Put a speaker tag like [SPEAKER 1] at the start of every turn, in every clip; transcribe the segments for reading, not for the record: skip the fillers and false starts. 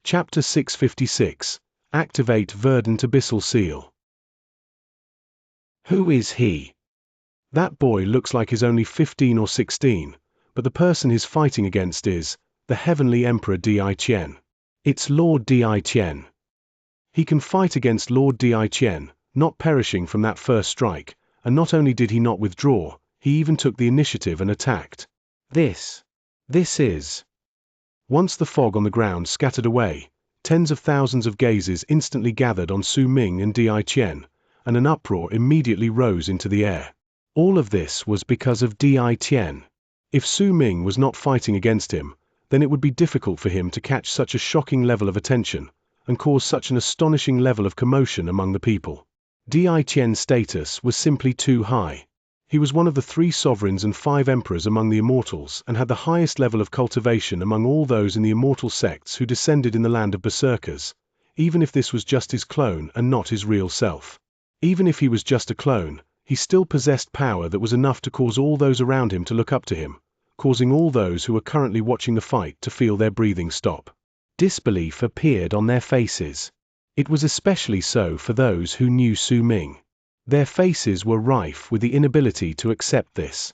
[SPEAKER 1] Chapter 656. Activate Verdant Abyssal Seal. Who is he? That boy looks like he's only 15 or 16, but the person he's fighting against is the Heavenly Emperor Di-Qian. It's Lord Di-Qian. He can fight against Lord Di-Qian, not perishing from that first strike, and not only did he not withdraw, he even took the initiative and attacked. This is... Once the fog on the ground scattered away, tens of thousands of gazes instantly gathered on Su Ming and Di-Qian, and an uproar immediately rose into the air. All of this was because of Di-Qian. If Su Ming was not fighting against him, then it would be difficult for him to catch such a shocking level of attention, and cause such an astonishing level of commotion among the people. Di-Qian's status was simply too high. He was one of the 3 sovereigns and 5 emperors among the immortals and had the highest level of cultivation among all those in the immortal sects who descended in the land of berserkers, even if this was just his clone and not his real self. Even if he was just a clone, he still possessed power that was enough to cause all those around him to look up to him, causing all those who were currently watching the fight to feel their breathing stop. Disbelief appeared on their faces. It was especially so for those who knew Su Ming. Their faces were rife with the inability to accept this.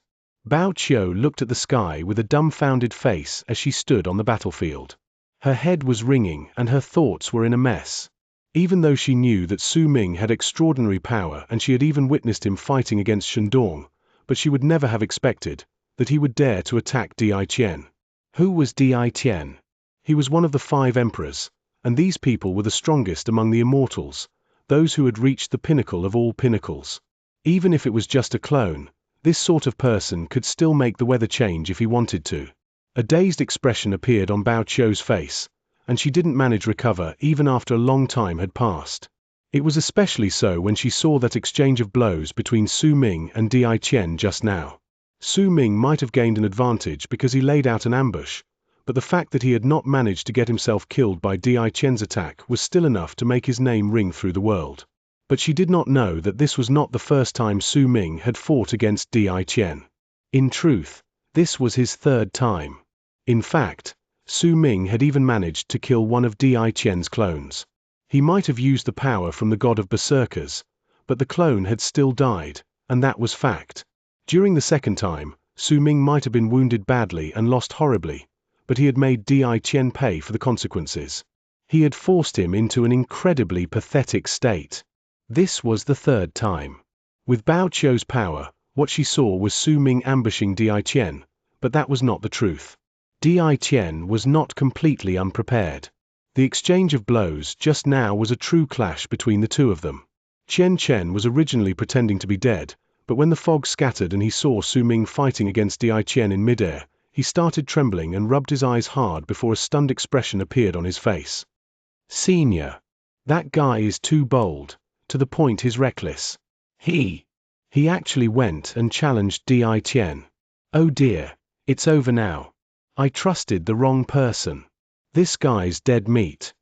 [SPEAKER 1] Bao Qiu looked at the sky with a dumbfounded face as she stood on the battlefield. Her head was ringing and her thoughts were in a mess. Even though she knew that Su Ming had extraordinary power and she had even witnessed him fighting against Shandong, but she would never have expected that he would dare to attack Di-Qian. Who was Di-Qian? He was one of the 5 emperors, and these people were the strongest among the immortals, those who had reached the pinnacle of all pinnacles. Even if it was just a clone, this sort of person could still make the weather change if he wanted to. A dazed expression appeared on Bao Qiu's face, and she didn't manage recover even after a long time had passed. It was especially so when she saw that exchange of blows between Su Ming and Di-Qian just now. Su Ming might have gained an advantage because he laid out an ambush, but the fact that he had not managed to get himself killed by Di-Qian's attack was still enough to make his name ring through the world. But she did not know that this was not the first time Su Ming had fought against Di-Qian. In truth, this was his 3rd time. In fact, Su Ming had even managed to kill one of Di-Qian's clones. He might have used the power from the god of berserkers, but the clone had still died, and that was fact. During the 2nd time, Su Ming might have been wounded badly and lost horribly, but he had made Di-Qian pay for the consequences. He had forced him into an incredibly pathetic state. This was the 3rd time. With Bao Qiu's power, what she saw was Su Ming ambushing Di-Qian, but that was not the truth. Di-Qian was not completely unprepared. The exchange of blows just now was a true clash between the 2 of them. Chen was originally pretending to be dead, but when the fog scattered and he saw Su Ming fighting against Di-Qian in midair, he started trembling and rubbed his eyes hard before a stunned expression appeared on his face. Senior. That guy is too bold, to the point he's reckless. He actually went and challenged Di-Qian. Oh dear, it's over now. I trusted the wrong person. This guy's dead meat.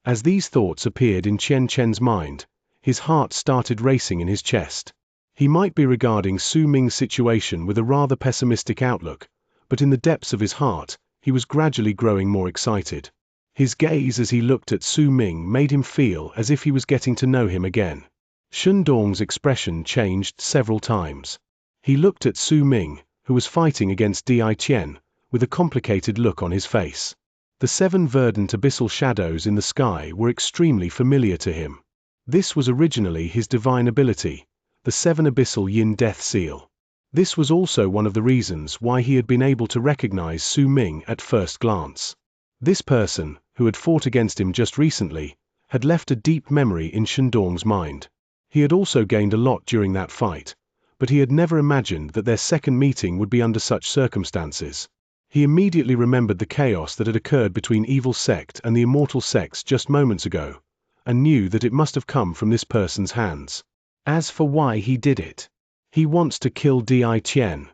[SPEAKER 1] As these thoughts appeared in Chen's mind, his heart started racing in his chest. He might be regarding Su Ming's situation with a rather pessimistic outlook, but in the depths of his heart, he was gradually growing more excited. His gaze as he looked at Su Ming made him feel as if he was getting to know him again. Shandong's expression changed several times. He looked at Su Ming, who was fighting against Di-Qian, with a complicated look on his face. The 7 verdant abyssal shadows in the sky were extremely familiar to him. This was originally his divine ability, the 7 abyssal yin death seal. This was also one of the reasons why he had been able to recognize Su Ming at first glance. This person, who had fought against him just recently, had left a deep memory in Shandong's mind. He had also gained a lot during that fight, but he had never imagined that their 2nd meeting would be under such circumstances. He immediately remembered the chaos that had occurred between Evil Sect and the Immortal Sects just moments ago, and knew that it must have come from this person's hands. As for why he did it, he wants to kill Di-Qian.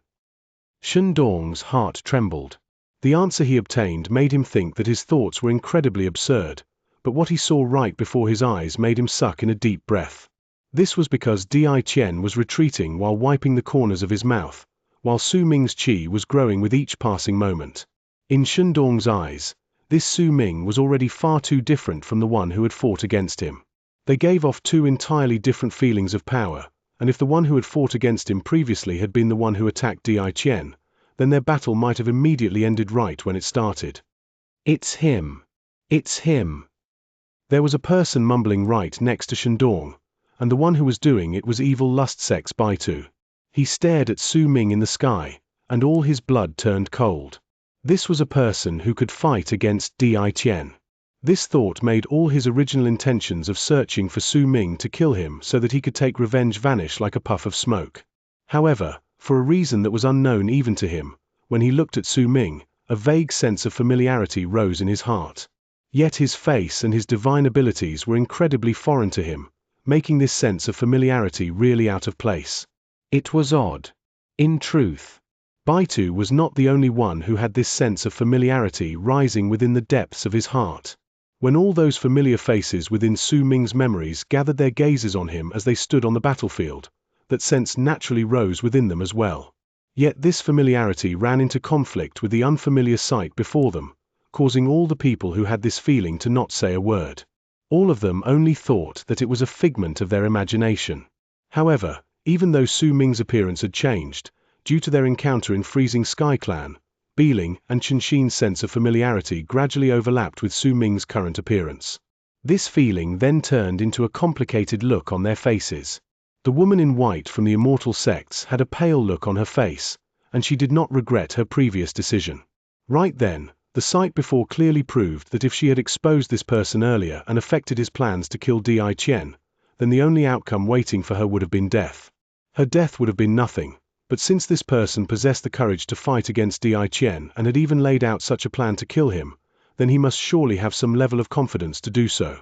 [SPEAKER 1] Shandong's heart trembled. The answer he obtained made him think that his thoughts were incredibly absurd, but what he saw right before his eyes made him suck in a deep breath. This was because Di-Qian was retreating while wiping the corners of his mouth, while Su Ming's qi was growing with each passing moment. In Shandong's eyes, this Su Ming was already far too different from the one who had fought against him. They gave off two entirely different feelings of power, and if the one who had fought against him previously had been the one who attacked Di Qian, then their battle might have immediately ended right when it started. It's him. It's him. There was a person mumbling right next to Shandong, and the one who was doing it was evil lust sex Baitu. He stared at Su Ming in the sky, and all his blood turned cold. This was a person who could fight against Di Qian. This thought made all his original intentions of searching for Su Ming to kill him so that he could take revenge vanish like a puff of smoke. However, for a reason that was unknown even to him, when he looked at Su Ming, a vague sense of familiarity rose in his heart. Yet his face and his divine abilities were incredibly foreign to him, making this sense of familiarity really out of place. It was odd. In truth, Baitu was not the only one who had this sense of familiarity rising within the depths of his heart. When all those familiar faces within Su Ming's memories gathered their gazes on him as they stood on the battlefield, that sense naturally rose within them as well. Yet this familiarity ran into conflict with the unfamiliar sight before them, causing all the people who had this feeling to not say a word. All of them only thought that it was a figment of their imagination. However, even though Su Ming's appearance had changed, due to their encounter in Freezing Sky Clan, Biling and Qianxin's sense of familiarity gradually overlapped with Su Ming's current appearance. This feeling then turned into a complicated look on their faces. The woman in white from the immortal sects had a pale look on her face, and she did not regret her previous decision. Right then, the sight before clearly proved that if she had exposed this person earlier and affected his plans to kill Di Qian, then the only outcome waiting for her would have been death. Her death would have been nothing, but since this person possessed the courage to fight against Di Qian and had even laid out such a plan to kill him, then he must surely have some level of confidence to do so.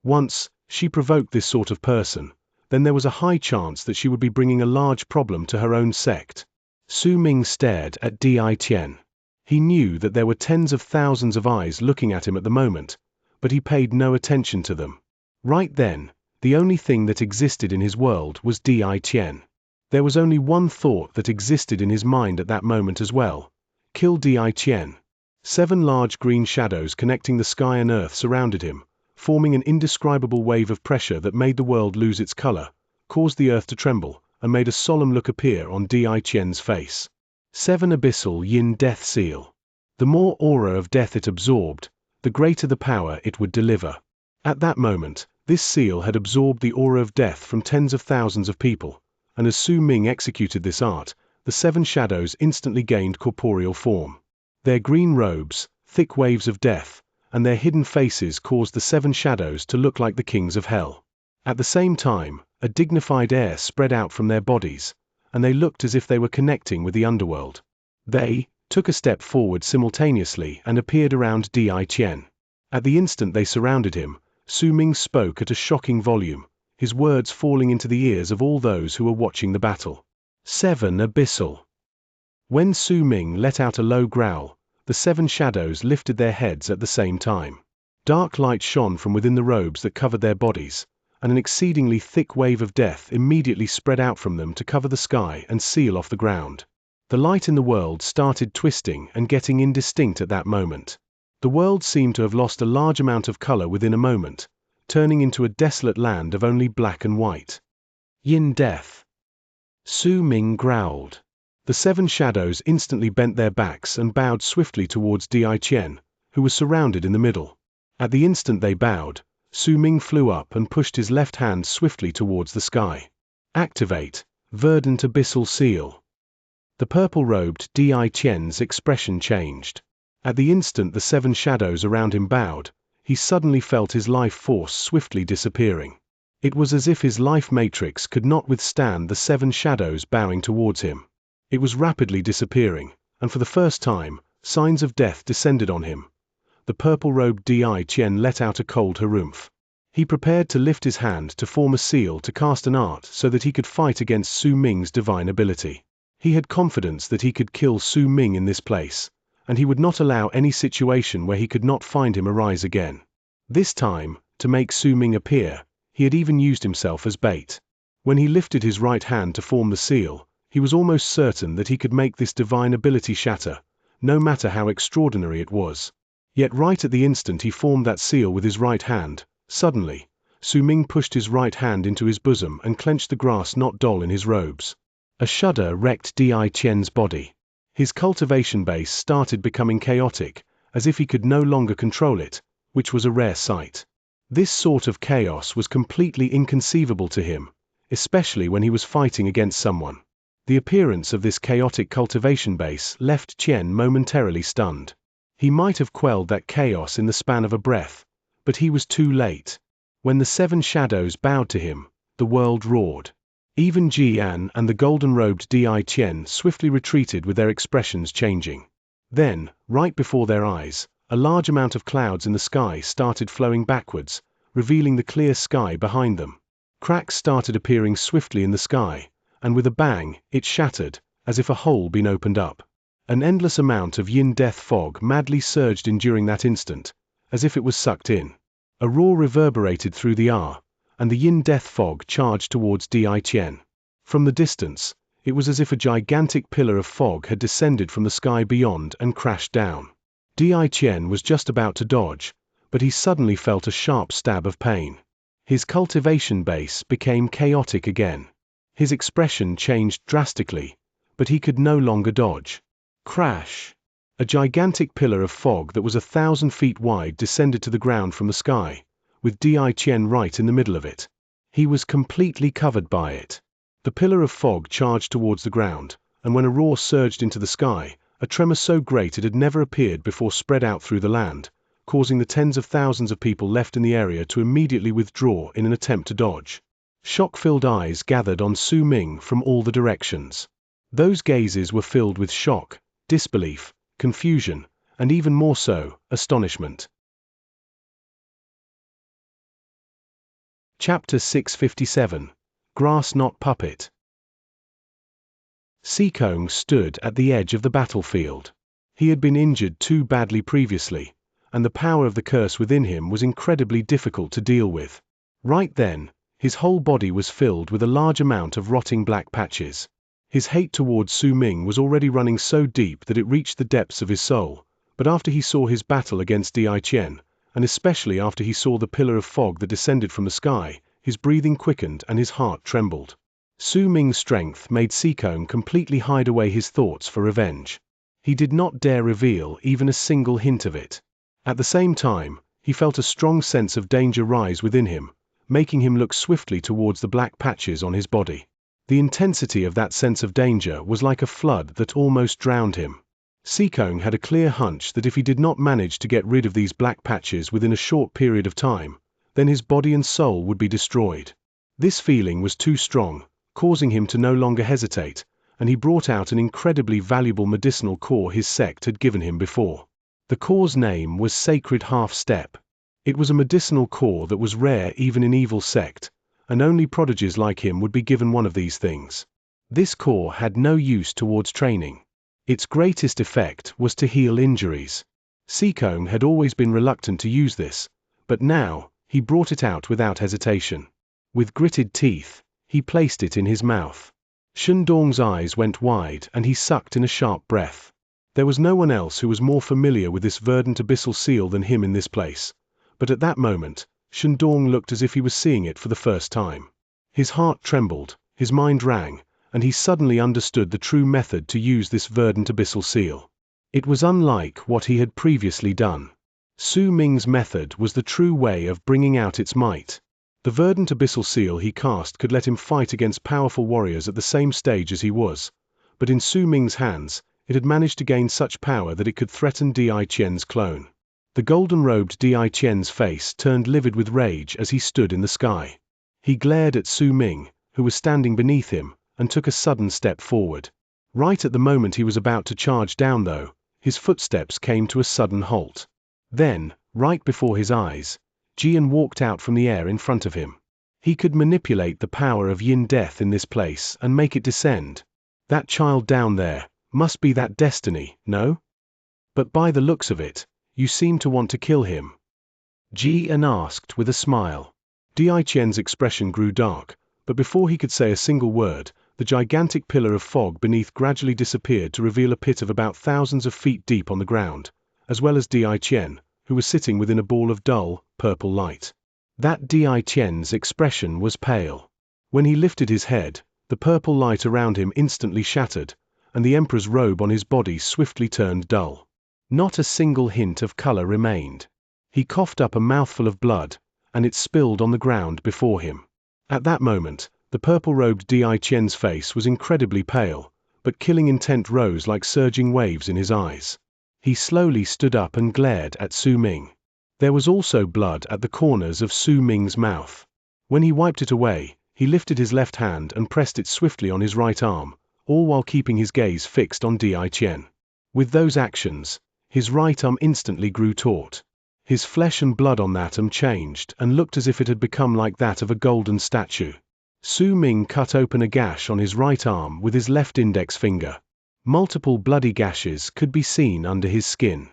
[SPEAKER 1] Once she provoked this sort of person, then there was a high chance that she would be bringing a large problem to her own sect. Su Ming stared at Di Qian. He knew that there were tens of thousands of eyes looking at him at the moment, but he paid no attention to them. Right then, the only thing that existed in his world was Di Qian. There was only one thought that existed in his mind at that moment as well: kill Di Qian. 7 large green shadows connecting the sky and earth surrounded him, forming an indescribable wave of pressure that made the world lose its color, caused the earth to tremble, and made a solemn look appear on Di Qian's face. 7 Abyssal Yin Death Seal. The more aura of death it absorbed, the greater the power it would deliver. At that moment, this seal had absorbed the aura of death from tens of thousands of people, and as Su Ming executed this art, the 7 shadows instantly gained corporeal form. Their green robes, thick waves of death, and their hidden faces caused the 7 shadows to look like the kings of hell. At the same time, a dignified air spread out from their bodies, and they looked as if they were connecting with the underworld. They took a step forward simultaneously and appeared around Di Qian. At the instant they surrounded him, Su Ming spoke at a shocking volume, his words falling into the ears of all those who were watching the battle. 7 Abyssal. When Su Ming let out a low growl, the 7 shadows lifted their heads at the same time. Dark light shone from within the robes that covered their bodies, and an exceedingly thick wave of death immediately spread out from them to cover the sky and seal off the ground. The light in the world started twisting and getting indistinct at that moment. The world seemed to have lost a large amount of color within a moment, turning into a desolate land of only black and white. Yin Death. Su Ming growled. The 7 shadows instantly bent their backs and bowed swiftly towards Di Qian, who was surrounded in the middle. At the instant they bowed, Su Ming flew up and pushed his left hand swiftly towards the sky. Activate, Verdant Abyssal Seal. The purple-robed Di Qian's expression changed. At the instant the 7 shadows around him bowed, he suddenly felt his life force swiftly disappearing. It was as if his life matrix could not withstand the 7 shadows bowing towards him. It was rapidly disappearing, and for the first time, signs of death descended on him. The purple-robed Di Qian let out a cold harumph. He prepared to lift his hand to form a seal to cast an art so that he could fight against Su Ming's divine ability. He had confidence that he could kill Su Ming in this place, and he would not allow any situation where he could not find him arise again. This time, to make Su Ming appear, he had even used himself as bait. When he lifted his right hand to form the seal, he was almost certain that he could make this divine ability shatter, no matter how extraordinary it was. Yet right at the instant he formed that seal with his right hand, suddenly, Su Ming pushed his right hand into his bosom and clenched the grass knot doll in his robes. A shudder wrecked Di Qian's body. His cultivation base started becoming chaotic, as if he could no longer control it, which was a rare sight. This sort of chaos was completely inconceivable to him, especially when he was fighting against someone. The appearance of this chaotic cultivation base left Qian momentarily stunned. He might have quelled that chaos in the span of a breath, but he was too late. When the 7 shadows bowed to him, the world roared. Even Jian and the golden-robed Di Qian swiftly retreated with their expressions changing. Then, right before their eyes, a large amount of clouds in the sky started flowing backwards, revealing the clear sky behind them. Cracks started appearing swiftly in the sky, and with a bang, it shattered, as if a hole been opened up. An endless amount of yin death fog madly surged in during that instant, as if it was sucked in. A roar reverberated through the air, and the yin death fog charged towards Di Qian. From the distance, it was as if a gigantic pillar of fog had descended from the sky beyond and crashed down. Di Qian was just about to dodge, but he suddenly felt a sharp stab of pain. His cultivation base became chaotic again. His expression changed drastically, but he could no longer dodge. Crash! A gigantic pillar of fog that was 1,000 feet wide descended to the ground from the sky, with Di Qian right in the middle of it. He was completely covered by it. The pillar of fog charged towards the ground, and when a roar surged into the sky, a tremor so great it had never appeared before spread out through the land, causing the tens of thousands of people left in the area to immediately withdraw in an attempt to dodge. Shock-filled eyes gathered on Su Ming from all the directions. Those gazes were filled with shock, disbelief, confusion, and even more so, astonishment. Chapter 657. Grass Knot Puppet. Xikong stood at the edge of the battlefield. He had been injured too badly previously, and the power of the curse within him was incredibly difficult to deal with. Right then, his whole body was filled with a large amount of rotting black patches. His hate towards Su Ming was already running so deep that it reached the depths of his soul, but after he saw his battle against Di Qian, and especially after he saw the pillar of fog that descended from the sky, his breathing quickened and his heart trembled. Su Ming's strength made Xikong completely hide away his thoughts for revenge. He did not dare reveal even a single hint of it. At the same time, he felt a strong sense of danger rise within him, making him look swiftly towards the black patches on his body. The intensity of that sense of danger was like a flood that almost drowned him. Xikong had a clear hunch that if he did not manage to get rid of these black patches within a short period of time, then his body and soul would be destroyed. This feeling was too strong, causing him to no longer hesitate, and he brought out an incredibly valuable medicinal core his sect had given him before. The core's name was Sacred Half-Step. It was a medicinal core that was rare even in evil sect, and only prodigies like him would be given one of these things. This core had no use towards training. Its greatest effect was to heal injuries. Xikong had always been reluctant to use this, but now, he brought it out without hesitation. With gritted teeth, he placed it in his mouth. Shandong's eyes went wide and he sucked in a sharp breath. There was no one else who was more familiar with this verdant abyssal seal than him in this place, but at that moment, Shandong looked as if he was seeing it for the first time. His heart trembled, his mind rang, and he suddenly understood the true method to use this verdant abyssal seal. It was unlike what he had previously done. Su Ming's method was the true way of bringing out its might. The verdant abyssal seal he cast could let him fight against powerful warriors at the same stage as he was, but in Su Ming's hands, it had managed to gain such power that it could threaten Di Qian's clone. The golden-robed Di Qian's face turned livid with rage as he stood in the sky. He glared at Su Ming, who was standing beneath him, and took a sudden step forward. Right at the moment he was about to charge down though, his footsteps came to a sudden halt. Then, right before his eyes, Jian walked out from the air in front of him. He could manipulate the power of yin death in this place and make it descend. That child down there must be that destiny, no? But by the looks of it, you seem to want to kill him. Jian asked with a smile. Di Qian's expression grew dark, but before he could say a single word, the gigantic pillar of fog beneath gradually disappeared to reveal a pit of about thousands of feet deep on the ground, as well as Di Qian, who was sitting within a ball of dull, purple light. That Di Qian's expression was pale. When he lifted his head, the purple light around him instantly shattered, and the emperor's robe on his body swiftly turned dull. Not a single hint of color remained. He coughed up a mouthful of blood, and it spilled on the ground before him. At that moment, the purple-robed Di Qian's face was incredibly pale, but killing intent rose like surging waves in his eyes. He slowly stood up and glared at Su Ming. There was also blood at the corners of Su Ming's mouth. When he wiped it away, he lifted his left hand and pressed it swiftly on his right arm, all while keeping his gaze fixed on Di Qian. With those actions, his right arm instantly grew taut. His flesh and blood on that arm changed and looked as if it had become like that of a golden statue. Su Ming cut open a gash on his right arm with his left index finger. Multiple bloody gashes could be seen under his skin.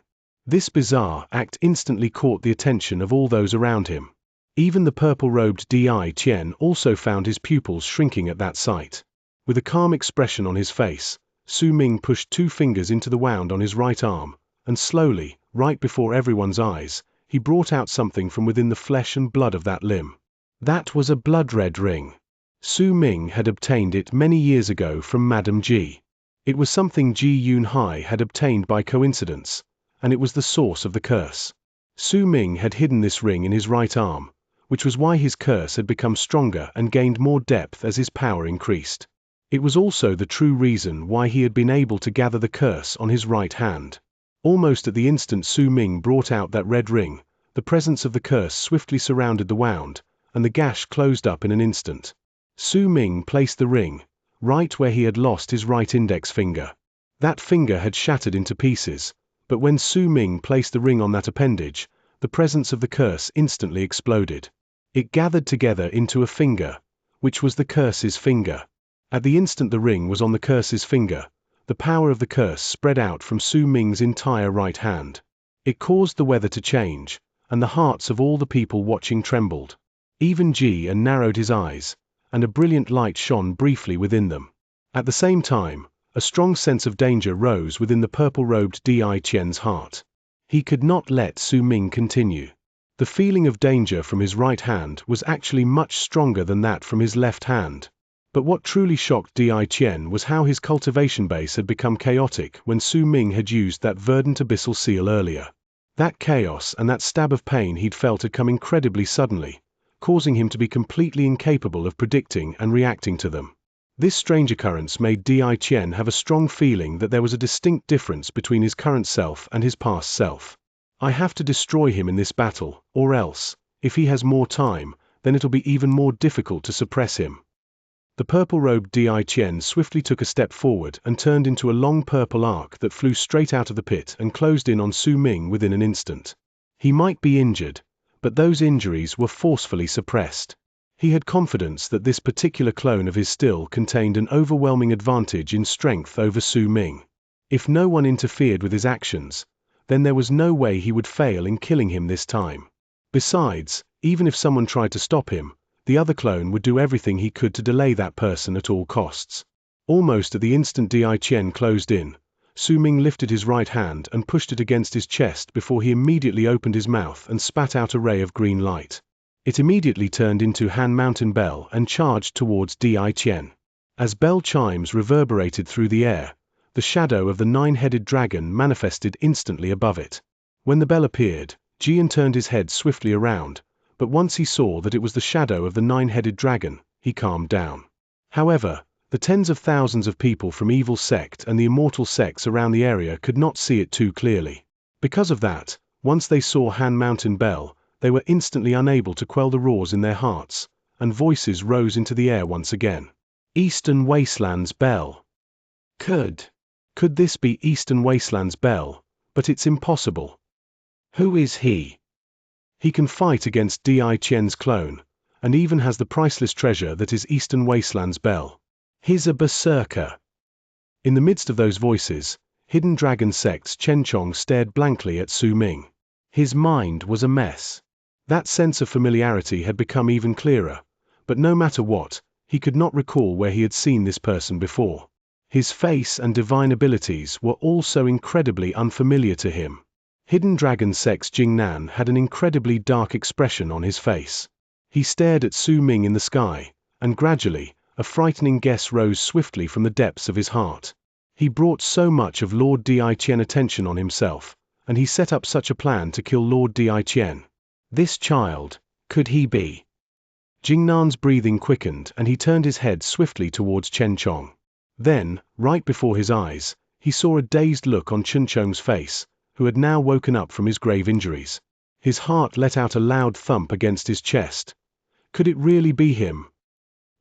[SPEAKER 1] This bizarre act instantly caught the attention of all those around him. Even the purple-robed Di Qian also found his pupils shrinking at that sight. With a calm expression on his face, Su Ming pushed 2 fingers into the wound on his right arm, and slowly, right before everyone's eyes, he brought out something from within the flesh and blood of that limb. That was a blood-red ring. Su Ming had obtained it many years ago from Madame Ji. It was something Ji Yunhai had obtained by coincidence, and it was the source of the curse. Su Ming had hidden this ring in his right arm, which was why his curse had become stronger and gained more depth as his power increased. It was also the true reason why he had been able to gather the curse on his right hand. Almost at the instant Su Ming brought out that red ring, the presence of the curse swiftly surrounded the wound, and the gash closed up in an instant. Su Ming placed the ring right where he had lost his right index finger. That finger had shattered into pieces, but when Su Ming placed the ring on that appendage, the presence of the curse instantly exploded. It gathered together into a finger, which was the curse's finger. At the instant the ring was on the curse's finger, the power of the curse spread out from Su Ming's entire right hand. It caused the weather to change, and the hearts of all the people watching trembled. Even Ji narrowed his eyes, and a brilliant light shone briefly within them. At the same time, a strong sense of danger rose within the purple-robed Di Qian's heart. He could not let Su Ming continue. The feeling of danger from his right hand was actually much stronger than that from his left hand. But what truly shocked Di Qian was how his cultivation base had become chaotic when Su Ming had used that verdant abyssal seal earlier. That chaos and that stab of pain he'd felt had come incredibly suddenly, causing him to be completely incapable of predicting and reacting to them. This strange occurrence made Di Qian have a strong feeling that there was a distinct difference between his current self and his past self. I have to destroy him in this battle, or else, if he has more time, then it'll be even more difficult to suppress him. The purple-robed Di Qian swiftly took a step forward and turned into a long purple arc that flew straight out of the pit and closed in on Su Ming within an instant. He might be injured, but those injuries were forcefully suppressed. He had confidence that this particular clone of his still contained an overwhelming advantage in strength over Su Ming. If no one interfered with his actions, then there was no way he would fail in killing him this time. Besides, even if someone tried to stop him, the other clone would do everything he could to delay that person at all costs. Almost at the instant Di Qian closed in, Su Ming lifted his right hand and pushed it against his chest before he immediately opened his mouth and spat out a ray of green light. It immediately turned into Han Mountain Bell and charged towards Di Qian. As bell chimes reverberated through the air, the shadow of the 9-headed dragon manifested instantly above it. When the bell appeared, Jian turned his head swiftly around, but once he saw that it was the shadow of the 9-headed dragon, he calmed down. However, the tens of thousands of people from Evil Sect and the Immortal Sects around the area could not see it too clearly. Because of that, once they saw Han Mountain Bell, they were instantly unable to quell the roars in their hearts, and voices rose into the air once again. Eastern Wasteland's Bell. Could this be Eastern Wasteland's Bell? But it's impossible. Who is he? He can fight against Di Qian's clone, and even has the priceless treasure that is Eastern Wasteland's Bell. He's a berserker. In the midst of those voices, Hidden Dragon Sect's Chen Chong stared blankly at Su Ming. His mind was a mess. That sense of familiarity had become even clearer, but no matter what, he could not recall where he had seen this person before. His face and divine abilities were all so incredibly unfamiliar to him. Hidden Dragon Sex Jingnan had an incredibly dark expression on his face. He stared at Su Ming in the sky, and gradually, a frightening guess rose swiftly from the depths of his heart. He brought so much of Lord Diqian attention on himself, and he set up such a plan to kill Lord Diqian. This child, could he be? Jingnan's breathing quickened and he turned his head swiftly towards Chen Chong. Then, right before his eyes, he saw a dazed look on Chen Chong's face, who had now woken up from his grave injuries. His heart let out a loud thump against his chest. Could it really be him?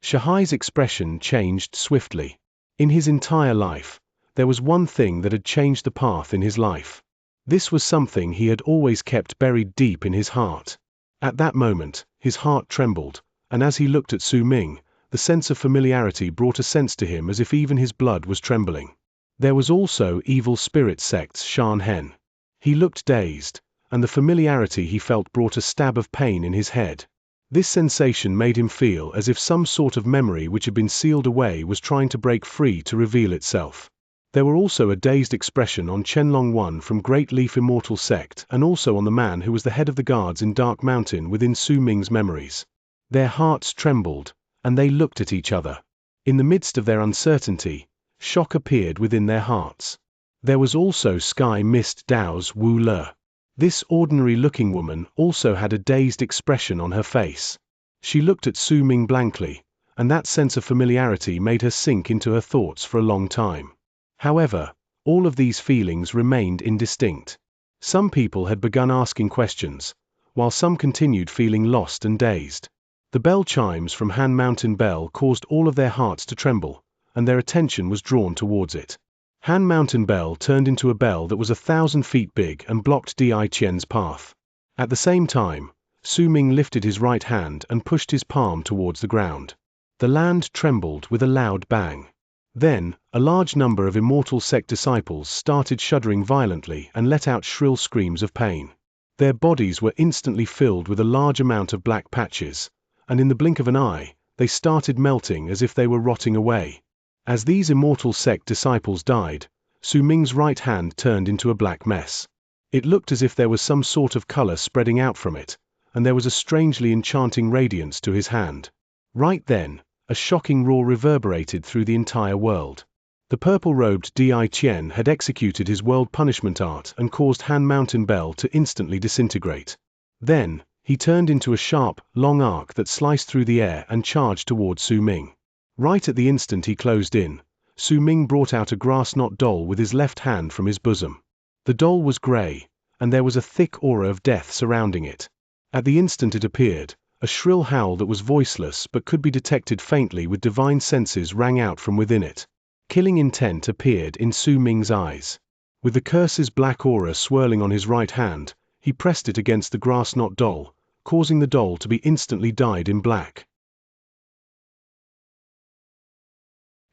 [SPEAKER 1] Shahai's expression changed swiftly. In his entire life, there was one thing that had changed the path in his life. This was something he had always kept buried deep in his heart. At that moment, his heart trembled, and as he looked at Su Ming, the sense of familiarity brought a sense to him as if even his blood was trembling. There was also Evil Spirit Sect's Shan Hen. He looked dazed, and the familiarity he felt brought a stab of pain in his head. This sensation made him feel as if some sort of memory which had been sealed away was trying to break free to reveal itself. There were also a dazed expression on Chenlong One from Great Leaf Immortal Sect and also on the man who was the head of the guards in Dark Mountain within Su Ming's memories. Their hearts trembled, and they looked at each other. In the midst of their uncertainty, shock appeared within their hearts. There was also Sky Mist Dao's Wu Le. This ordinary-looking woman also had a dazed expression on her face. She looked at Su Ming blankly, and that sense of familiarity made her sink into her thoughts for a long time. However, all of these feelings remained indistinct. Some people had begun asking questions, while some continued feeling lost and dazed. The bell chimes from Han Mountain Bell caused all of their hearts to tremble, and their attention was drawn towards it. Han Mountain Bell turned into a bell that was 1,000 feet big and blocked Diqian's path. At the same time, Su Ming lifted his right hand and pushed his palm towards the ground. The land trembled with a loud bang. Then, a large number of Immortal Sect disciples started shuddering violently and let out shrill screams of pain. Their bodies were instantly filled with a large amount of black patches, and in the blink of an eye, they started melting as if they were rotting away. As these Immortal Sect disciples died, Su Ming's right hand turned into a black mess. It looked as if there was some sort of color spreading out from it, and there was a strangely enchanting radiance to his hand. Right then, a shocking roar reverberated through the entire world. The purple-robed Diqian had executed his world punishment art and caused Han Mountain Bell to instantly disintegrate. Then, he turned into a sharp, long arc that sliced through the air and charged towards Su Ming. Right at the instant he closed in, Su Ming brought out a grass knot doll with his left hand from his bosom. The doll was gray, and there was a thick aura of death surrounding it. At the instant it appeared, a shrill howl that was voiceless but could be detected faintly with divine senses rang out from within it. Killing intent appeared in Su Ming's eyes. With the curse's black aura swirling on his right hand, he pressed it against the grass knot doll, causing the doll to be instantly dyed in black.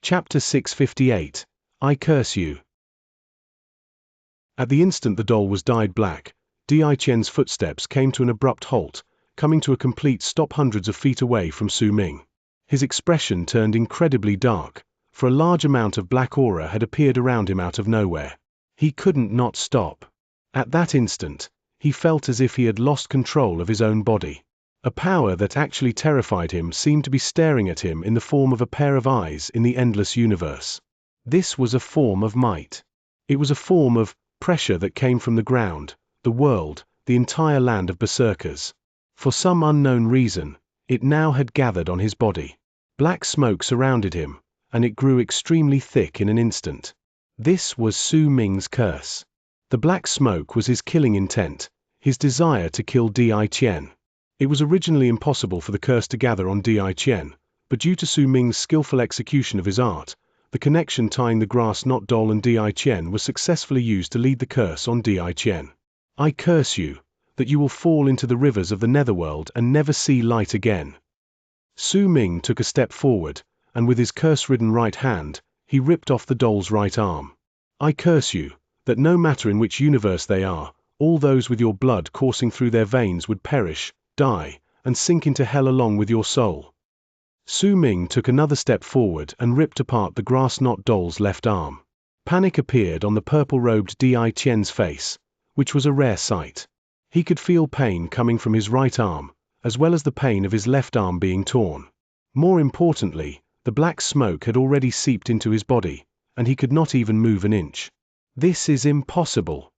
[SPEAKER 1] Chapter 658. I Curse You. At the instant the doll was dyed black, Diqian's footsteps came to an abrupt halt, coming to a complete stop hundreds of feet away from Su Ming. His expression turned incredibly dark, for a large amount of black aura had appeared around him out of nowhere. He couldn't not stop. At that instant, he felt as if he had lost control of his own body. A power that actually terrified him seemed to be staring at him in the form of a pair of eyes in the endless universe. This was a form of might. It was a form of pressure that came from the ground, the world, the entire land of berserkers. For some unknown reason, it now had gathered on his body. Black smoke surrounded him, and it grew extremely thick in an instant. This was Su Ming's curse. The black smoke was his killing intent, his desire to kill Diqian. It was originally impossible for the curse to gather on Diqian, but due to Su Ming's skillful execution of his art, the connection tying the grass knot doll and Diqian was successfully used to lead the curse on Diqian. I curse you, that you will fall into the rivers of the netherworld and never see light again. Su Ming took a step forward, and with his curse-ridden right hand, he ripped off the doll's right arm. I curse you, that no matter in which universe they are, all those with your blood coursing through their veins would perish, die, and sink into hell along with your soul. Su Ming took another step forward and ripped apart the grass knot doll's left arm. Panic appeared on the purple-robed Diqian's face, which was a rare sight. He could feel pain coming from his right arm, as well as the pain of his left arm being torn. More importantly, the black smoke had already seeped into his body, and he could not even move an inch. This is impossible.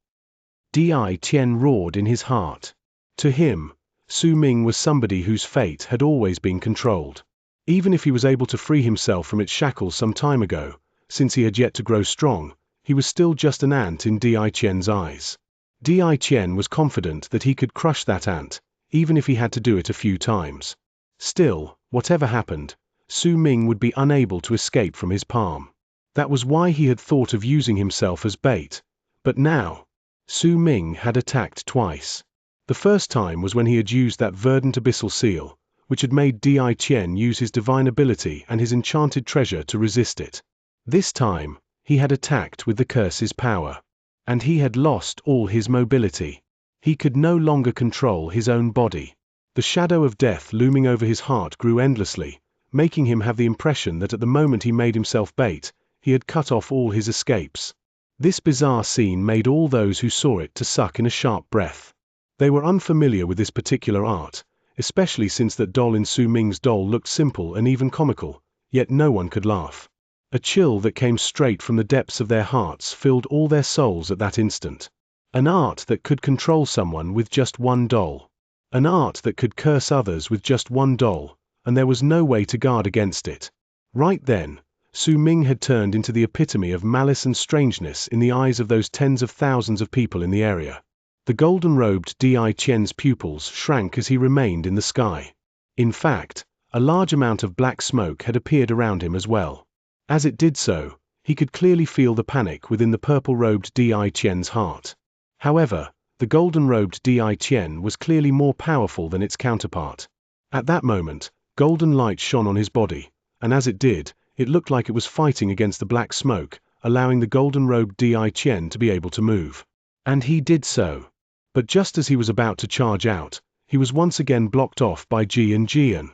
[SPEAKER 1] Di Qian roared in his heart. To him, Su Ming was somebody whose fate had always been controlled. Even if he was able to free himself from its shackles some time ago, since he had yet to grow strong, he was still just an ant in Di Qian's eyes. Di Qian was confident that he could crush that ant, even if he had to do it a few times. Still, whatever happened, Su Ming would be unable to escape from his palm. That was why he had thought of using himself as bait. But now, Su Ming had attacked twice. The first time was when he had used that verdant abyssal seal, which had made Di Qian use his divine ability and his enchanted treasure to resist it. This time, he had attacked with the curse's power. And he had lost all his mobility. He could no longer control his own body. The shadow of death looming over his heart grew endlessly, making him have the impression that at the moment he made himself bait, he had cut off all his escapes. This bizarre scene made all those who saw it to suck in a sharp breath. They were unfamiliar with this particular art, especially since that doll in Su Ming's doll looked simple and even comical, yet no one could laugh. A chill that came straight from the depths of their hearts filled all their souls at that instant. An art that could control someone with just one doll. An art that could curse others with just one doll, and there was no way to guard against it. Right then, Su Ming had turned into the epitome of malice and strangeness in the eyes of those tens of thousands of people in the area. The golden-robed Di Qian's pupils shrank as he remained in the sky. In fact, a large amount of black smoke had appeared around him as well. As it did so, he could clearly feel the panic within the purple-robed Di Qian's heart. However, the golden-robed Di Qian was clearly more powerful than its counterpart. At that moment, golden light shone on his body, and as it did, it looked like it was fighting against the black smoke, allowing the golden-robed Di Qian to be able to move. And he did so. But just as he was about to charge out, he was once again blocked off by Xianxia.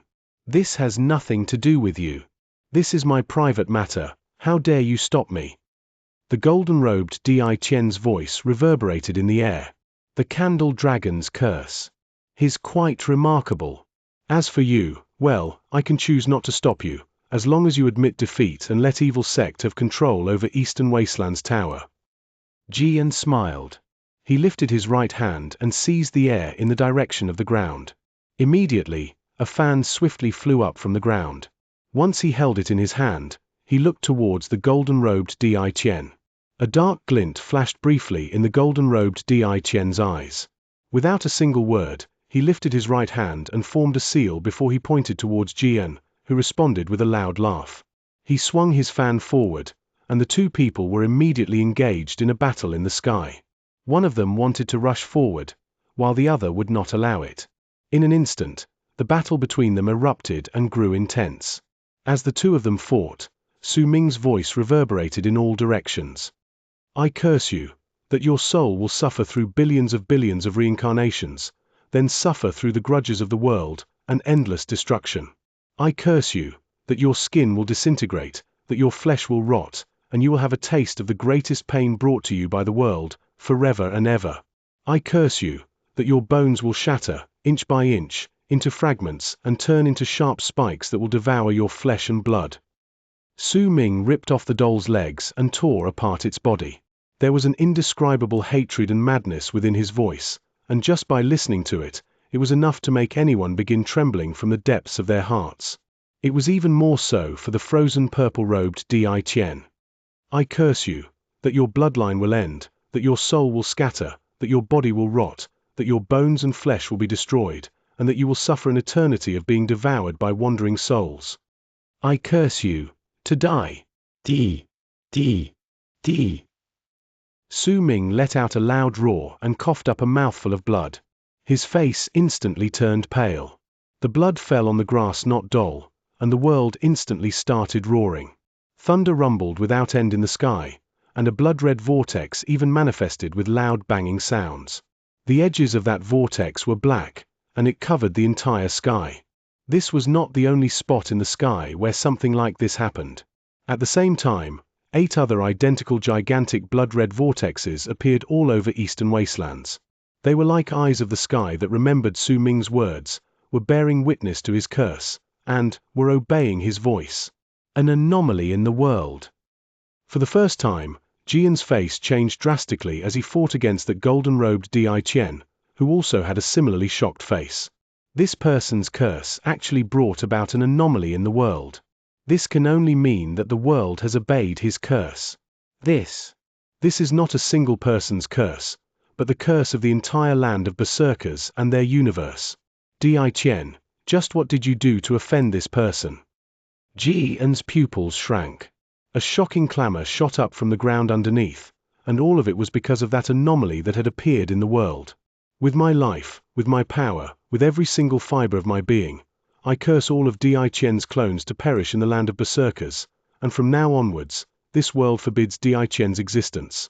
[SPEAKER 1] This has nothing to do with you. This is my private matter, how dare you stop me? The golden-robed Di Qian's voice reverberated in the air. The Candle Dragon's curse. His quite remarkable. As for you, well, I can choose not to stop you, as long as you admit defeat and let Evil Sect have control over Eastern Wasteland's tower. Jian smiled. He lifted his right hand and seized the air in the direction of the ground. Immediately, a fan swiftly flew up from the ground. Once he held it in his hand, he looked towards the golden-robed Di Qian. A dark glint flashed briefly in the golden-robed Di Qian's eyes. Without a single word, he lifted his right hand and formed a seal before he pointed towards Jian, who responded with a loud laugh. He swung his fan forward, and the two people were immediately engaged in a battle in the sky. One of them wanted to rush forward, while the other would not allow it. In an instant, the battle between them erupted and grew intense. As the two of them fought, Su Ming's voice reverberated in all directions. I curse you, that your soul will suffer through billions of reincarnations, then suffer through the grudges of the world, and endless destruction. I curse you, that your skin will disintegrate, that your flesh will rot, and you will have a taste of the greatest pain brought to you by the world, forever and ever. I curse you, that your bones will shatter, inch by inch, into fragments and turn into sharp spikes that will devour your flesh and blood. Su Ming ripped off the doll's legs and tore apart its body. There was an indescribable hatred and madness within his voice, and just by listening to it, it was enough to make anyone begin trembling from the depths of their hearts. It was even more so for the frozen purple-robed Di Qian. I curse you, that your bloodline will end, that your soul will scatter, that your body will rot, that your bones and flesh will be destroyed, and that you will suffer an eternity of being devoured by wandering souls. I curse you, to die. D. Su Ming let out a loud roar and coughed up a mouthful of blood. His face instantly turned pale. The blood fell on the grass not doll, and the world instantly started roaring. Thunder rumbled without end in the sky, and a blood-red vortex even manifested with loud banging sounds. The edges of that vortex were black, and it covered the entire sky. This was not the only spot in the sky where something like this happened. At the same time, 8 other identical gigantic blood-red vortexes appeared all over eastern wastelands. They were like eyes of the sky that remembered Su Ming's words, were bearing witness to his curse, and were obeying his voice. An anomaly in the world. For the first time, Jian's face changed drastically as he fought against that golden-robed Di Qian, who also had a similarly shocked face. This person's curse actually brought about an anomaly in the world. This can only mean that the world has obeyed his curse. This is not a single person's curse, but the curse of the entire land of berserkers and their universe. Di Qian, just what did you do to offend this person? Jian's pupils shrank. A shocking clamor shot up from the ground underneath, and all of it was because of that anomaly that had appeared in the world. With my life, with my power, with every single fiber of my being, I curse all of Di Qian's clones to perish in the land of berserkers, and from now onwards, this world forbids Di Qian's existence.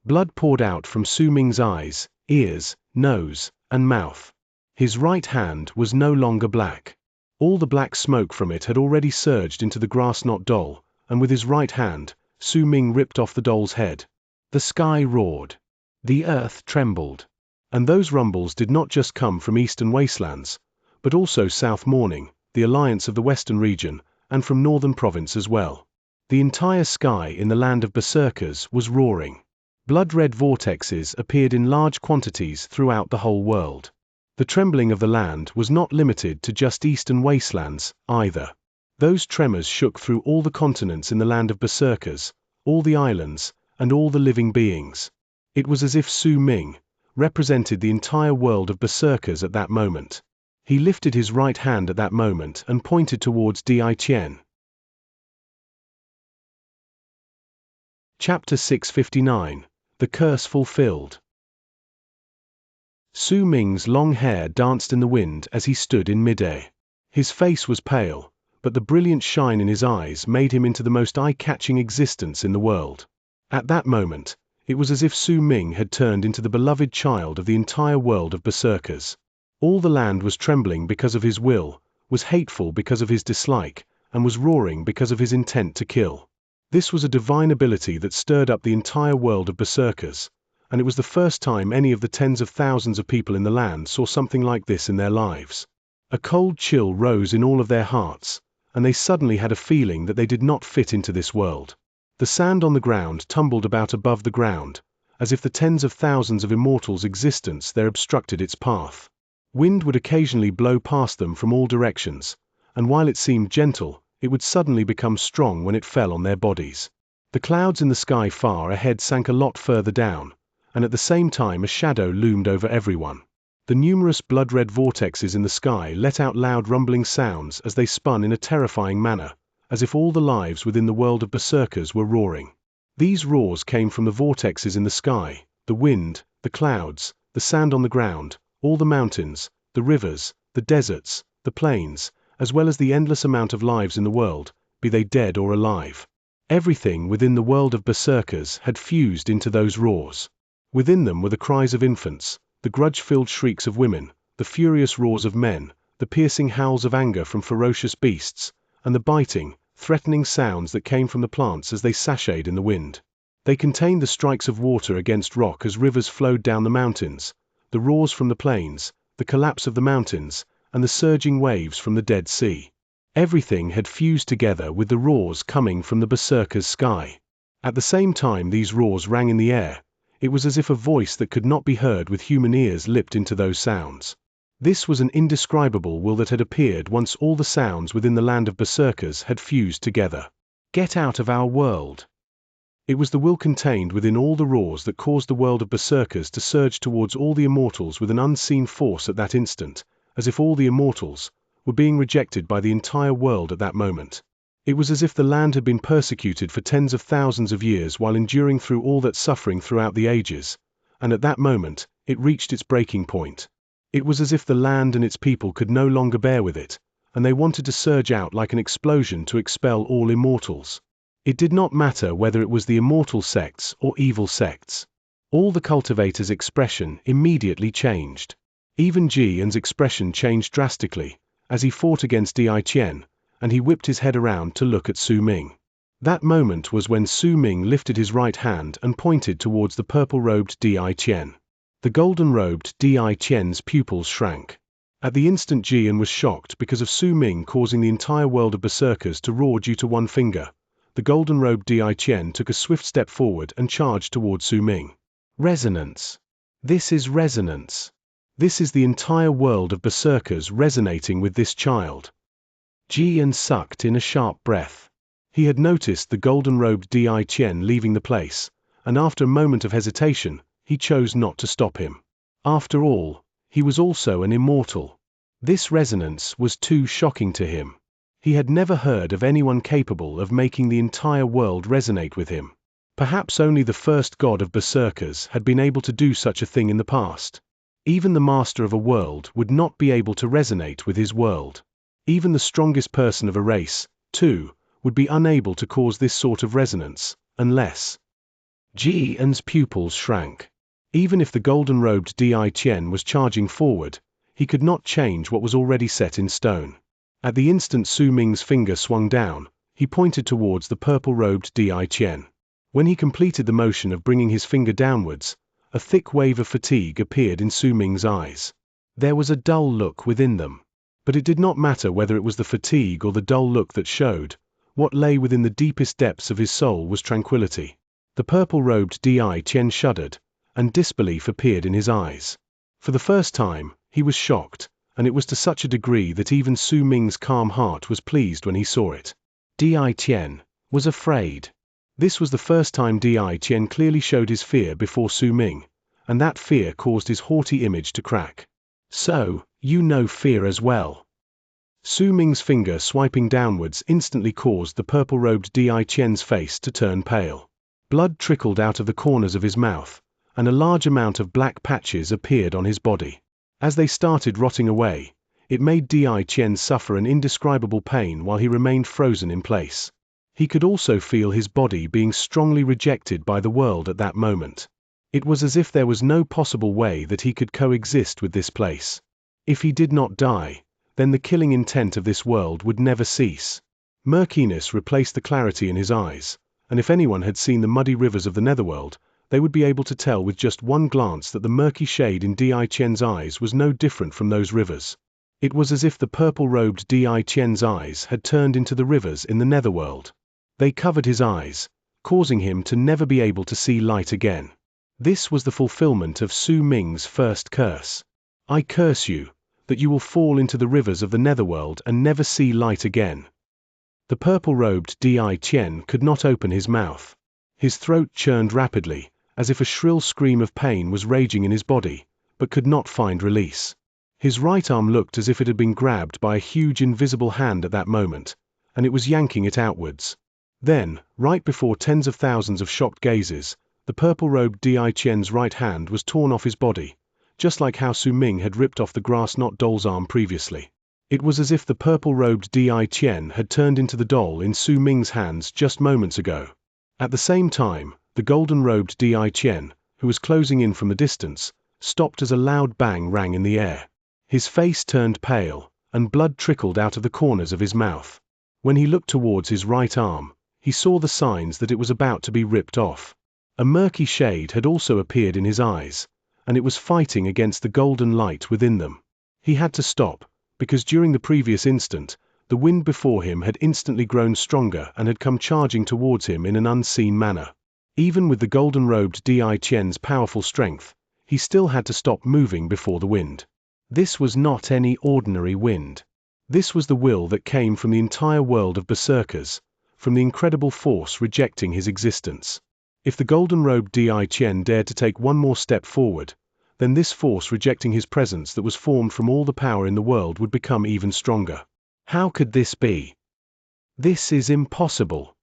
[SPEAKER 1] Blood poured out from Su Ming's eyes, ears, nose, and mouth. His right hand was no longer black. All the black smoke from it had already surged into the grass-knot doll, and with his right hand, Su Ming ripped off the doll's head. The sky roared. The earth trembled. And those rumbles did not just come from eastern wastelands, but also South Morning, the alliance of the western region, and from northern province as well. The entire sky in the land of berserkers was roaring. Blood-red vortexes appeared in large quantities throughout the whole world. The trembling of the land was not limited to just eastern wastelands, either. Those tremors shook through all the continents in the land of berserkers, all the islands, and all the living beings. It was as if Su Ming represented the entire world of berserkers at that moment. He lifted his right hand at that moment and pointed towards Di Qian. Chapter 659. The Curse Fulfilled. Su Ming's long hair danced in the wind as he stood in midair. His face was pale, but the brilliant shine in his eyes made him into the most eye-catching existence in the world. At that moment, it was as if Su Ming had turned into the beloved child of the entire world of berserkers. All the land was trembling because of his will, was hateful because of his dislike, and was roaring because of his intent to kill. This was a divine ability that stirred up the entire world of berserkers, and it was the first time any of the tens of thousands of people in the land saw something like this in their lives. A cold chill rose in all of their hearts, and they suddenly had a feeling that they did not fit into this world. The sand on the ground tumbled about above the ground, as if the tens of thousands of immortals' existence there obstructed its path. Wind would occasionally blow past them from all directions, and while it seemed gentle, it would suddenly become strong when it fell on their bodies. The clouds in the sky far ahead sank a lot further down, and at the same time a shadow loomed over everyone. The numerous blood-red vortexes in the sky let out loud rumbling sounds as they spun in a terrifying manner, as if all the lives within the world of berserkers were roaring. These roars came from the vortexes in the sky, the wind, the clouds, the sand on the ground, all the mountains, the rivers, the deserts, the plains, as well as the endless amount of lives in the world, be they dead or alive. Everything within the world of berserkers had fused into those roars. Within them were the cries of infants, the grudge-filled shrieks of women, the furious roars of men, the piercing howls of anger from ferocious beasts, and the biting, threatening sounds that came from the plants as they sashayed in the wind. They contained the strikes of water against rock as rivers flowed down the mountains, the roars from the plains, the collapse of the mountains, and the surging waves from the Dead Sea. Everything had fused together with the roars coming from the berserkers' sky. At the same time these roars rang in the air, it was as if a voice that could not be heard with human ears leapt into those sounds. This was an indescribable will that had appeared once all the sounds within the land of berserkers had fused together. Get out of our world! It was the will contained within all the roars that caused the world of berserkers to surge towards all the immortals with an unseen force at that instant, as if all the immortals were being rejected by the entire world at that moment. It was as if the land had been persecuted for tens of thousands of years while enduring through all that suffering throughout the ages, and at that moment, it reached its breaking point. It was as if the land and its people could no longer bear with it, and they wanted to surge out like an explosion to expel all immortals. It did not matter whether it was the immortal sects or evil sects. All the cultivators' expression immediately changed. Even Jian's expression changed drastically, as he fought against Di Qian, and he whipped his head around to look at Su Ming. That moment was when Su Ming lifted his right hand and pointed towards the purple-robed Di Qian. The golden-robed Di Qian's pupils shrank. At the instant, Jian was shocked because of Su Ming causing the entire world of berserkers to roar due to one finger. The golden-robed Di Qian took a swift step forward and charged towards Su Ming. Resonance. This is resonance. This is the entire world of berserkers resonating with this child. Jian sucked in a sharp breath. He had noticed the golden-robed Di Qian leaving the place, and after a moment of hesitation, he chose not to stop him. After all, he was also an immortal. This resonance was too shocking to him. He had never heard of anyone capable of making the entire world resonate with him. Perhaps only the first god of berserkers had been able to do such a thing in the past. Even the master of a world would not be able to resonate with his world. Even the strongest person of a race, too, would be unable to cause this sort of resonance, unless... Jian's pupils shrank. Even if the golden-robed Di Qian was charging forward, he could not change what was already set in stone. At the instant Su Ming's finger swung down, he pointed towards the purple-robed Di Qian. When he completed the motion of bringing his finger downwards, a thick wave of fatigue appeared in Su Ming's eyes. There was a dull look within them. But it did not matter whether it was the fatigue or the dull look that showed. What lay within the deepest depths of his soul was tranquility. The purple-robed Di Qian shuddered, and disbelief appeared in his eyes. For the first time, he was shocked, and it was to such a degree that even Su Ming's calm heart was pleased when he saw it. Di Qian was afraid. This was the first time Di Qian clearly showed his fear before Su Ming, and that fear caused his haughty image to crack. So, you know fear as well. Su Ming's finger swiping downwards instantly caused the purple-robed Di Qian's face to turn pale. Blood trickled out of the corners of his mouth, and a large amount of black patches appeared on his body. As they started rotting away, it made Di Qian suffer an indescribable pain while he remained frozen in place. He could also feel his body being strongly rejected by the world at that moment. It was as if there was no possible way that he could coexist with this place. If he did not die, then the killing intent of this world would never cease. Murkiness replaced the clarity in his eyes, and if anyone had seen the muddy rivers of the netherworld, they would be able to tell with just one glance that the murky shade in Di Qian's eyes was no different from those rivers. It was as if the purple-robed Di Qian's eyes had turned into the rivers in the netherworld. They covered his eyes, causing him to never be able to see light again. This was the fulfillment of Su Ming's first curse. I curse you, that you will fall into the rivers of the netherworld and never see light again. The purple-robed Di Qian could not open his mouth. His throat churned rapidly, as if a shrill scream of pain was raging in his body, but could not find release. His right arm looked as if it had been grabbed by a huge invisible hand at that moment, and it was yanking it outwards. Then, right before tens of thousands of shocked gazes, the purple-robed Di Qian's right hand was torn off his body, just like how Su Ming had ripped off the grass-knot doll's arm previously. It was as if the purple-robed Di Qian had turned into the doll in Su Ming's hands just moments ago. At the same time, the golden-robed Di Qian, who was closing in from the distance, stopped as a loud bang rang in the air. His face turned pale, and blood trickled out of the corners of his mouth. When he looked towards his right arm, he saw the signs that it was about to be ripped off. A murky shade had also appeared in his eyes, and it was fighting against the golden light within them. He had to stop, because during the previous instant, the wind before him had instantly grown stronger and had come charging towards him in an unseen manner. Even with the golden-robed Di Qian's powerful strength, he still had to stop moving before the wind. This was not any ordinary wind. This was the will that came from the entire world of berserkers, from the incredible force rejecting his existence. If the golden-robed Di Qian dared to take one more step forward, then this force rejecting his presence that was formed from all the power in the world would become even stronger. How could this be? This is impossible.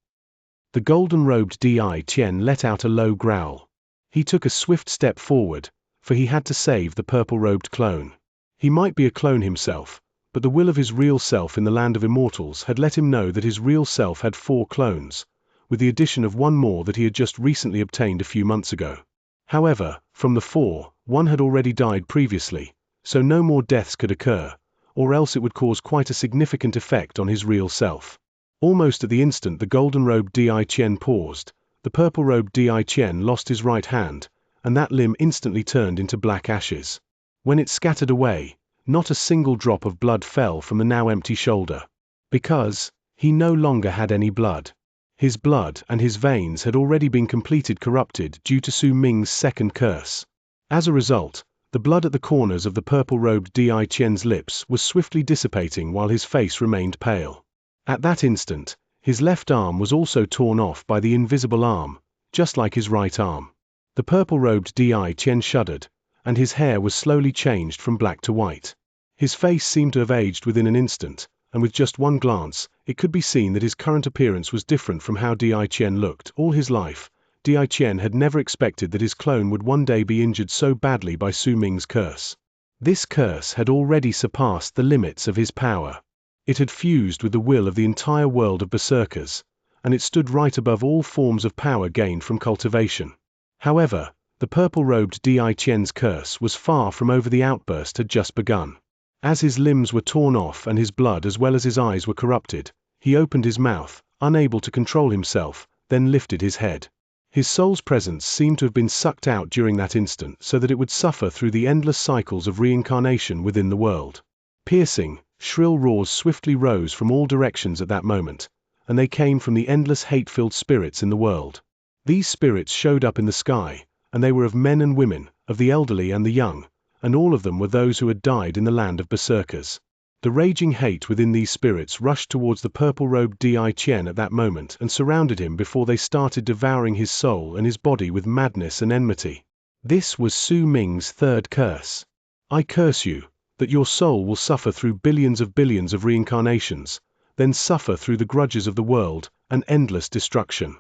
[SPEAKER 1] The golden-robed Di Qian let out a low growl. He took a swift step forward, for he had to save the purple-robed clone. He might be a clone himself, but the will of his real self in the land of immortals had let him know that his real self had 4 clones, with the addition of one more that he had just recently obtained a few months ago. However, from the 4, one had already died previously, so no more deaths could occur, or else it would cause quite a significant effect on his real self. Almost at the instant the golden-robed Di Qian paused, the purple-robed Di Qian lost his right hand, and that limb instantly turned into black ashes. When it scattered away, not a single drop of blood fell from the now empty shoulder. Because he no longer had any blood. His blood and his veins had already been completely corrupted due to Su Ming's second curse. As a result, the blood at the corners of the purple-robed Di Qian's lips was swiftly dissipating while his face remained pale. At that instant, his left arm was also torn off by the invisible arm, just like his right arm. The purple-robed Di Qian shuddered, and his hair was slowly changed from black to white. His face seemed to have aged within an instant, and with just one glance, it could be seen that his current appearance was different from how Di Qian looked all his life. Di Qian had never expected that his clone would one day be injured so badly by Su Ming's curse. This curse had already surpassed the limits of his power. It had fused with the will of the entire world of berserkers, and it stood right above all forms of power gained from cultivation. However, the purple-robed Di Qian's curse was far from over. The outburst had just begun. As his limbs were torn off and his blood as well as his eyes were corrupted, he opened his mouth, unable to control himself, then lifted his head. His soul's presence seemed to have been sucked out during that instant so that it would suffer through the endless cycles of reincarnation within the world. Piercing, shrill roars swiftly rose from all directions at that moment, and they came from the endless hate-filled spirits in the world. These spirits showed up in the sky, and they were of men and women, of the elderly and the young, and all of them were those who had died in the land of berserkers. The raging hate within these spirits rushed towards the purple-robed Di Qian at that moment and surrounded him before they started devouring his soul and his body with madness and enmity. This was Su Ming's third curse. I curse you, that your soul will suffer through billions of reincarnations, then suffer through the grudges of the world and endless destruction.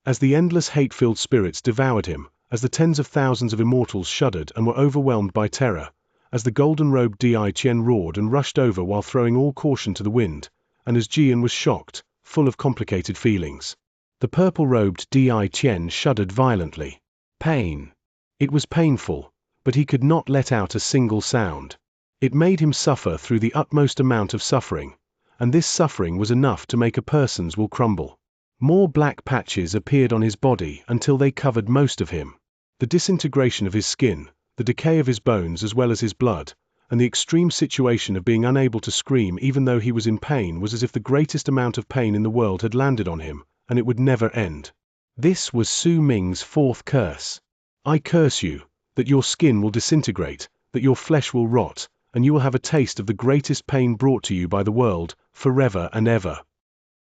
[SPEAKER 1] As the endless hate-filled spirits devoured him, as the tens of thousands of immortals shuddered and were overwhelmed by terror, as the golden-robed Di Qian roared and rushed over while throwing all caution to the wind, and as Jian was shocked, full of complicated feelings. The purple-robed Di Qian shuddered violently. Pain. It was painful, but he could not let out a single sound. It made him suffer through the utmost amount of suffering, and this suffering was enough to make a person's will crumble. More black patches appeared on his body until they covered most of him. The disintegration of his skin, the decay of his bones as well as his blood, and the extreme situation of being unable to scream even though he was in pain was as if the greatest amount of pain in the world had landed on him, and it would never end. This was Su Ming's fourth curse. I curse you, that your skin will disintegrate, that your flesh will rot, and you will have a taste of the greatest pain brought to you by the world, forever and ever.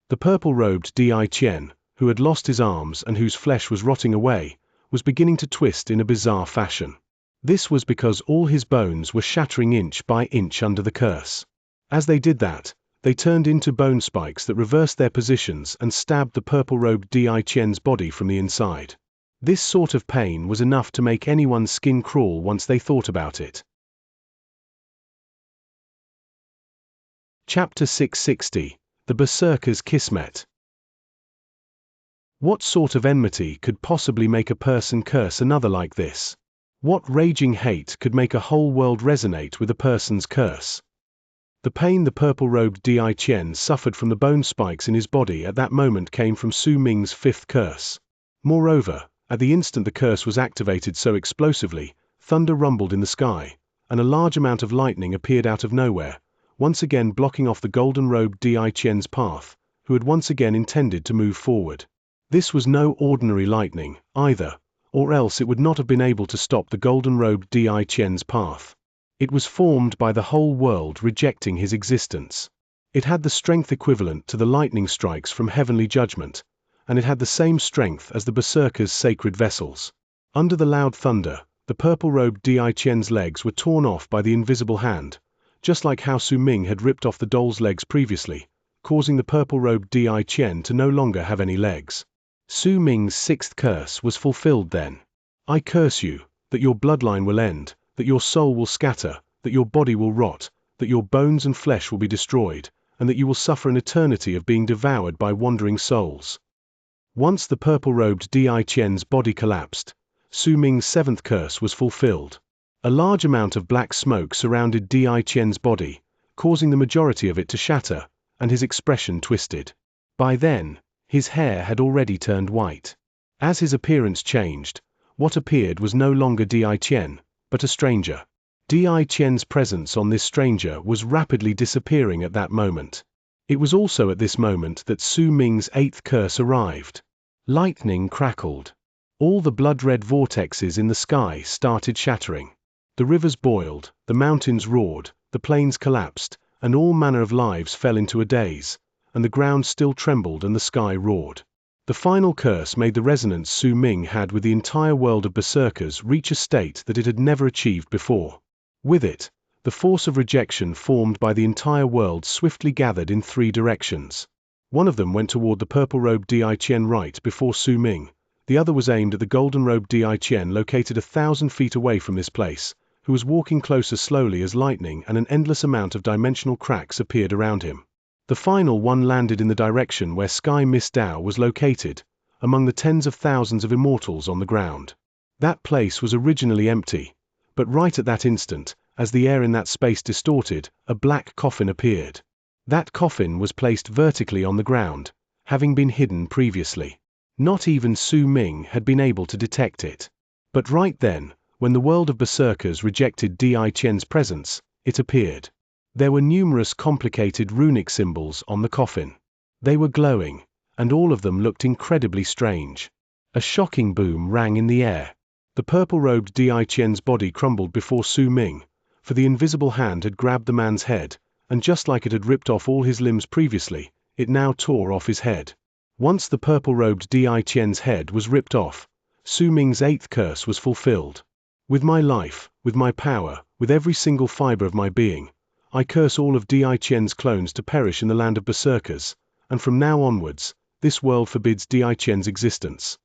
[SPEAKER 1] The purple-robed Di Qian, who had lost his arms and whose flesh was rotting away, was beginning to twist in a bizarre fashion. This was because all his bones were shattering inch by inch under the curse. As they did that, they turned into bone spikes that reversed their positions and stabbed the purple-robed Di Qian's body from the inside. This sort of pain was enough to make anyone's skin crawl once they thought about it. Chapter 660. The Berserker's Kismet. What sort of enmity could possibly make a person curse another like this? What raging hate could make a whole world resonate with a person's curse? The pain the purple-robed Di Qian suffered from the bone spikes in his body at that moment came from Su Ming's fifth curse. Moreover, at the instant the curse was activated so explosively, thunder rumbled in the sky, and a large amount of lightning appeared out of nowhere, once again blocking off the golden-robed Di Qian's path, who had once again intended to move forward. This was no ordinary lightning, either, or else it would not have been able to stop the golden-robed Di Qian's path. It was formed by the whole world rejecting his existence. It had the strength equivalent to the lightning strikes from heavenly judgment, and it had the same strength as the berserker's sacred vessels. Under the loud thunder, the purple-robed Di Qian's legs were torn off by the invisible hand, just like how Su Ming had ripped off the doll's legs previously, causing the purple-robed Di Qian to no longer have any legs. Su Ming's sixth curse was fulfilled then. I curse you, that your bloodline will end, that your soul will scatter, that your body will rot, that your bones and flesh will be destroyed, and that you will suffer an eternity of being devoured by wandering souls. Once the purple-robed Di Qian's body collapsed, Su Ming's seventh curse was fulfilled. A large amount of black smoke surrounded Di Qian's body, causing the majority of it to shatter, and his expression twisted. By then, his hair had already turned white. As his appearance changed, what appeared was no longer Di Qian, but a stranger. Di Qian's presence on this stranger was rapidly disappearing at that moment. It was also at this moment that Su Ming's 8th curse arrived. Lightning crackled. All the blood-red vortexes in the sky started shattering. The rivers boiled, the mountains roared, the plains collapsed, and all manner of lives fell into a daze, and the ground still trembled and the sky roared. The final curse made the resonance Su Ming had with the entire world of berserkers reach a state that it had never achieved before. With it, the force of rejection formed by the entire world swiftly gathered in 3 directions. One of them went toward the purple-robed Di Qian right before Su Ming, the other was aimed at the golden-robed Di Qian located 1,000 feet away from this place, who was walking closer slowly as lightning and an endless amount of dimensional cracks appeared around him. The final one landed in the direction where Sky Mist Dao was located, among the tens of thousands of immortals on the ground. That place was originally empty, but right at that instant, as the air in that space distorted, a black coffin appeared. That coffin was placed vertically on the ground, having been hidden previously. Not even Su Ming had been able to detect it. But right then, when the world of berserkers rejected Di Qian's presence, it appeared. There were numerous complicated runic symbols on the coffin. They were glowing, and all of them looked incredibly strange. A shocking boom rang in the air. The purple-robed Di Qian's body crumbled before Su Ming, for the invisible hand had grabbed the man's head, and just like it had ripped off all his limbs previously, it now tore off his head. Once the purple-robed Di Qian's head was ripped off, Su Ming's 8th curse was fulfilled. With my life, with my power, with every single fiber of my being, I curse all of Di Qian's clones to perish in the land of berserkers, and from now onwards, this world forbids Di Qian's existence.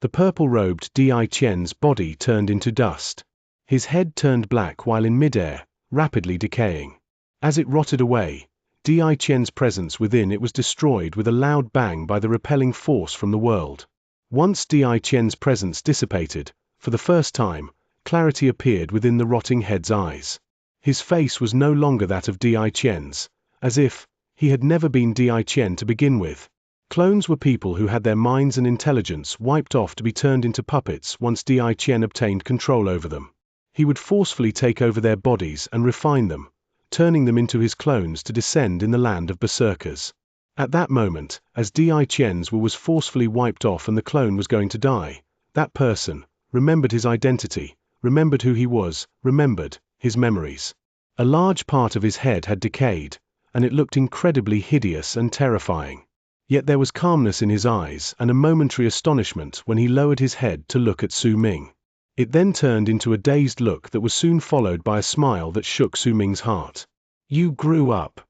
[SPEAKER 1] The purple-robed Di Qian's body turned into dust. His head turned black while in midair, rapidly decaying. As it rotted away, Di Qian's presence within it was destroyed with a loud bang by the repelling force from the world. Once Di Qian's presence dissipated, for the first time, clarity appeared within the rotting head's eyes. His face was no longer that of Di Qian's, as if he had never been Di Qian to begin with. Clones were people who had their minds and intelligence wiped off to be turned into puppets once Di Qian obtained control over them. He would forcefully take over their bodies and refine them, turning them into his clones to descend in the land of berserkers. At that moment, as Di Qian's will was forcefully wiped off and the clone was going to die, that person remembered his identity, remembered who he was, remembered his memories. A large part of his head had decayed, and it looked incredibly hideous and terrifying. Yet there was calmness in his eyes and a momentary astonishment when he lowered his head to look at Su Ming. It then turned into a dazed look that was soon followed by a smile that shook Su Ming's heart. "You grew up."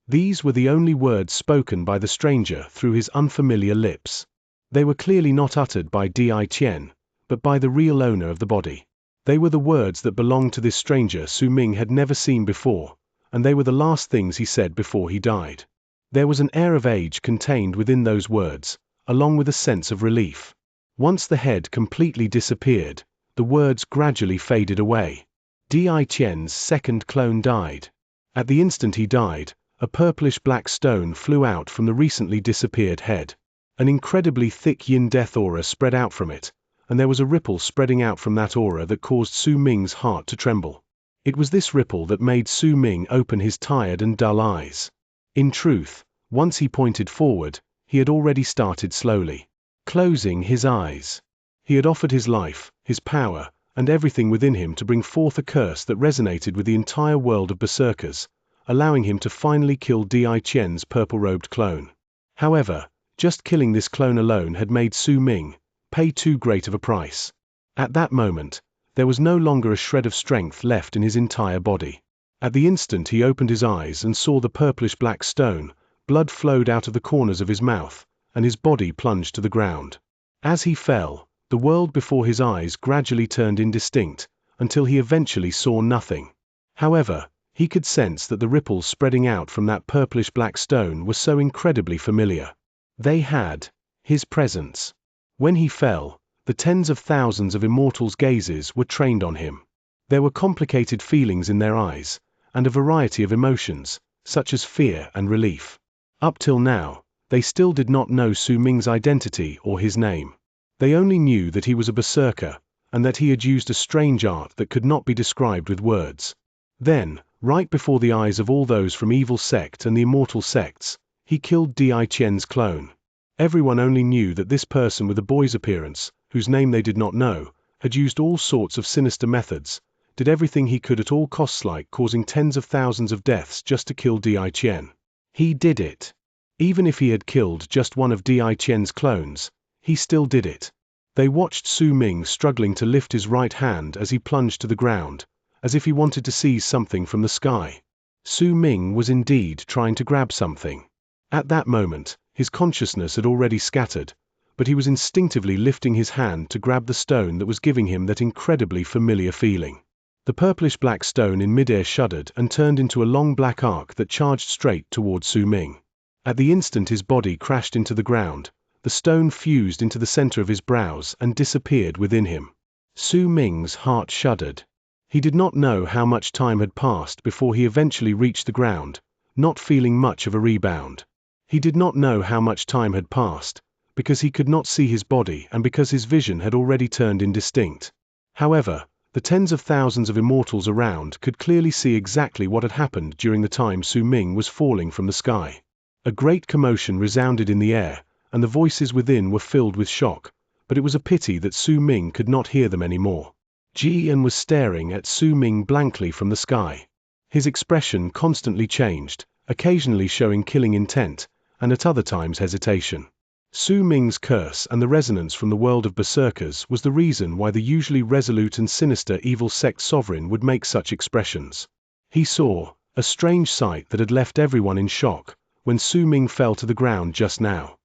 [SPEAKER 1] These were the only words spoken by the stranger through his unfamiliar lips. They were clearly not uttered by Di Qian, but by the real owner of the body. They were the words that belonged to this stranger Su Ming had never seen before, and they were the last things he said before he died. There was an air of age contained within those words, along with a sense of relief. Once the head completely disappeared, the words gradually faded away. Di Qian's 2nd clone died. At the instant he died, a purplish-black stone flew out from the recently disappeared head. An incredibly thick yin-death aura spread out from it, and there was a ripple spreading out from that aura that caused Su Ming's heart to tremble. It was this ripple that made Su Ming open his tired and dull eyes. In truth, once he pointed forward, he had already started slowly closing his eyes. He had offered his life, his power, and everything within him to bring forth a curse that resonated with the entire world of berserkers, allowing him to finally kill Di Qian's purple-robed clone. However, just killing this clone alone had made Su Ming pay too great of a price. At that moment, there was no longer a shred of strength left in his entire body. At the instant he opened his eyes and saw the purplish-black stone, blood flowed out of the corners of his mouth, and his body plunged to the ground. As he fell, the world before his eyes gradually turned indistinct, until he eventually saw nothing. However, he could sense that the ripples spreading out from that purplish-black stone were so incredibly familiar. They had his presence. When he fell, the tens of thousands of immortals' gazes were trained on him. There were complicated feelings in their eyes, and a variety of emotions, such as fear and relief. Up till now, They still did not know Su Ming's identity or his name. They only knew that he was a berserker, and that he had used a strange art that could not be described with words. Then, right before the eyes of all those from Evil Sect and the Immortal Sects, he killed Di Qian's clone. Everyone only knew that this person with a boy's appearance, whose name they did not know, had used all sorts of sinister methods, did everything he could at all costs, like causing tens of thousands of deaths just to kill Di Qian. He did it. Even if he had killed just one of Di Qian's clones, he still did it. They watched Su Ming struggling to lift his right hand as he plunged to the ground, as if he wanted to seize something from the sky. Su Ming was indeed trying to grab something. At that moment, his consciousness had already scattered, but he was instinctively lifting his hand to grab the stone that was giving him that incredibly familiar feeling. The purplish-black stone in midair shuddered and turned into a long black arc that charged straight toward Su Ming. At the instant his body crashed into the ground, the stone fused into the center of his brows and disappeared within him. Su Ming's heart shuddered. He did not know how much time had passed before he eventually reached the ground, not feeling much of a rebound. He did not know how much time had passed, because he could not see his body and because his vision had already turned indistinct. However, the tens of thousands of immortals around could clearly see exactly what had happened during the time Su Ming was falling from the sky. A great commotion resounded in the air, and the voices within were filled with shock, but it was a pity that Su Ming could not hear them anymore. Jian was staring at Su Ming blankly from the sky. His expression constantly changed, occasionally showing killing intent, and at other times hesitation. Su Ming's curse and the resonance from the world of berserkers was the reason why the usually resolute and sinister Evil Sect sovereign would make such expressions. He saw a strange sight that had left everyone in shock when Su Ming fell to the ground just now.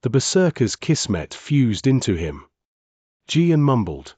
[SPEAKER 1] The berserker's kismet fused into him. Jian mumbled.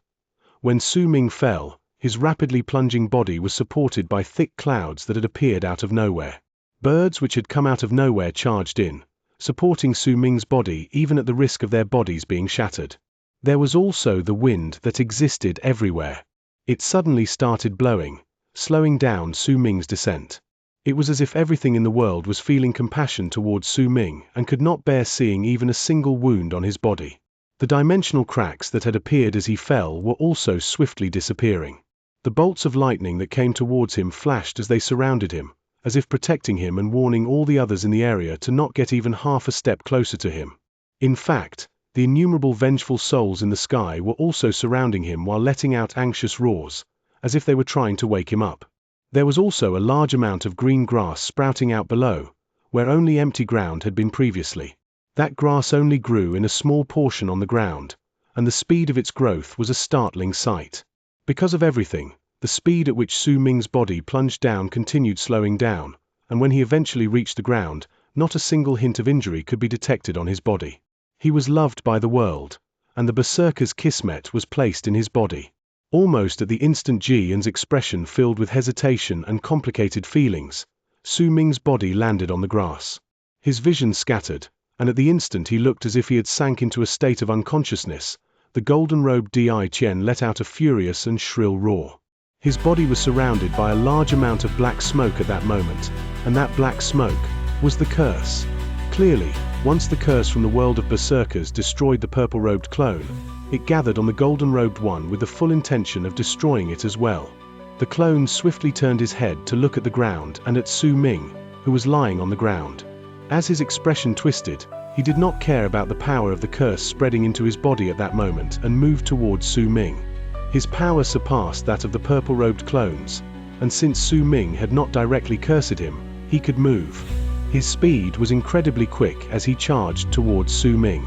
[SPEAKER 1] When Su Ming fell, his rapidly plunging body was supported by thick clouds that had appeared out of nowhere. Birds which had come out of nowhere charged in, supporting Su Ming's body even at the risk of their bodies being shattered. There was also the wind that existed everywhere. It suddenly started blowing, slowing down Su Ming's descent. It was as if everything in the world was feeling compassion towards Su Ming and could not bear seeing even a single wound on his body. The dimensional cracks that had appeared as he fell were also swiftly disappearing. The bolts of lightning that came towards him flashed as they surrounded him, as if protecting him and warning all the others in the area to not get even half a step closer to him. In fact, the innumerable vengeful souls in the sky were also surrounding him while letting out anxious roars, as if they were trying to wake him up. There was also a large amount of green grass sprouting out below, where only empty ground had been previously. That grass only grew in a small portion on the ground, and the speed of its growth was a startling sight. Because of everything, the speed at which Su Ming's body plunged down continued slowing down, and when he eventually reached the ground, not a single hint of injury could be detected on his body. He was loved by the world, and the berserker's kismet was placed in his body. Almost at the instant Jian's expression filled with hesitation and complicated feelings, Su Ming's body landed on the grass. His vision scattered, and at the instant he looked as if he had sank into a state of unconsciousness. The golden-robed Di Qian let out a furious and shrill roar. His body was surrounded by a large amount of black smoke at that moment, and that black smoke was the curse. Clearly, once the curse from the world of berserkers destroyed the purple-robed clone, it gathered on the golden-robed one with the full intention of destroying it as well. The clone swiftly turned his head to look at the ground and at Su Ming, who was lying on the ground. As his expression twisted, he did not care about the power of the curse spreading into his body at that moment and moved towards Su Ming. His power surpassed that of the purple-robed clones, and since Su Ming had not directly cursed him, he could move. His speed was incredibly quick as he charged towards Su Ming.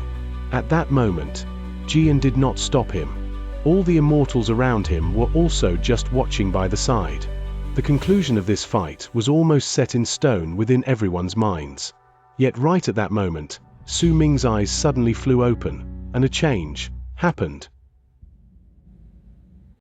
[SPEAKER 1] At that moment, Jian did not stop him. All the immortals around him were also just watching by the side. The conclusion of this fight was almost set in stone within everyone's minds. Yet right at that moment, Su Ming's eyes suddenly flew open, and a change happened.